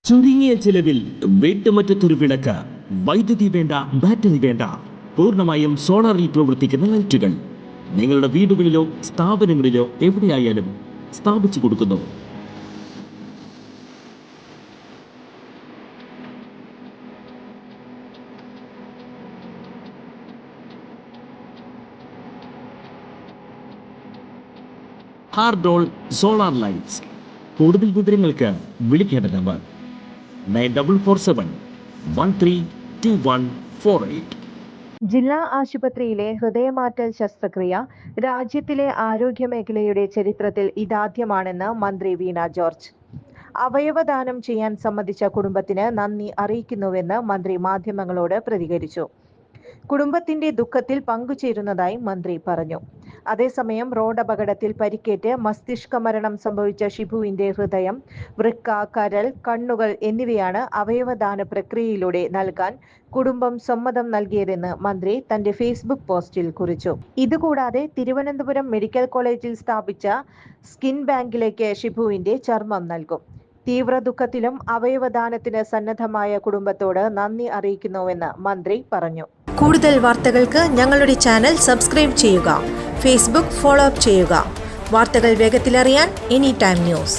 ചുരുങ്ങിയ ചിലവിൽ വീട്ടുമുറ്റത്തൊരു വിളക്ക്, വൈദ്യുതി വേണ്ട, ബാറ്ററി വേണ്ട, പൂർണ്ണമായും സോളാറിൽ പ്രവർത്തിക്കുന്ന ലൈറ്റുകൾ നിങ്ങളുടെ വീടുകളിലോ സ്ഥാപനങ്ങളിലോ എവിടെയായാലും സ്ഥാപിച്ചു കൊടുക്കുന്നു. ഹാർഡോൾ സോളാർ ലൈറ്റ്സ്. കൂടുതൽ വിവരങ്ങൾക്ക് വിളിക്കേണ്ട നമ്പർ 9447132148. ജില്ലാ ആശുപത്രിയിലെ ഹൃദയമാറ്റൽ ശസ്ത്രക്രിയ രാജ്യത്തിലെ ആരോഗ്യ മേഖലയുടെ ചരിത്രത്തിൽ ഇതാദ്യമാണെന്ന് മന്ത്രി വീണ ജോർജ്. അവയവദാനം ചെയ്യാൻ സമ്മതിച്ച കുടുംബത്തിന് നന്ദി അറിയിക്കുന്നുവെന്ന് മന്ത്രി മാധ്യമങ്ങളോട് പ്രതികരിച്ചു. കുടുംബത്തിന്റെ ദുഃഖത്തിൽ പങ്കുചേരുന്നതായി മന്ത്രി പറഞ്ഞു. അതേസമയം റോഡപകടത്തിൽ പരിക്കേറ്റ് മസ്തിഷ്ക മരണം സംഭവിച്ച ഷിബുവിന്റെ ഹൃദയം, വൃക്ക, കരൾ, കണ്ണുകൾ എന്നിവയാണ് അവയവദാന പ്രക്രിയയിലൂടെ നൽകാൻ കുടുംബം സമ്മതം നൽകിയതെന്ന് മന്ത്രി തന്റെ ഫേസ്ബുക്ക് പോസ്റ്റിൽ കുറിച്ചു. ഇതുകൂടാതെ തിരുവനന്തപുരം മെഡിക്കൽ കോളേജിൽ സ്ഥാപിച്ച സ്കിൻ ബാങ്കിലേക്ക് ഷിബുവിന്റെ ചർമ്മം നൽകും. തീവ്ര ദുഃഖത്തിലും അവയവദാനത്തിന് സന്നദ്ധമായ കുടുംബത്തോട് നന്ദി അറിയിക്കുന്നുവെന്ന് മന്ത്രി പറഞ്ഞു. കൂടുതൽ വാർത്തകൾക്ക് ഞങ്ങളുടെ ചാനൽ സബ്സ്ക്രൈബ് ചെയ്യുക. ഫേസ്ബുക്ക് ഫോളോ അപ്പ് ചെയ്യുക. വാർത്തകൾ വേഗത്തിലറിയാൻ എനി ടൈം ന്യൂസ്.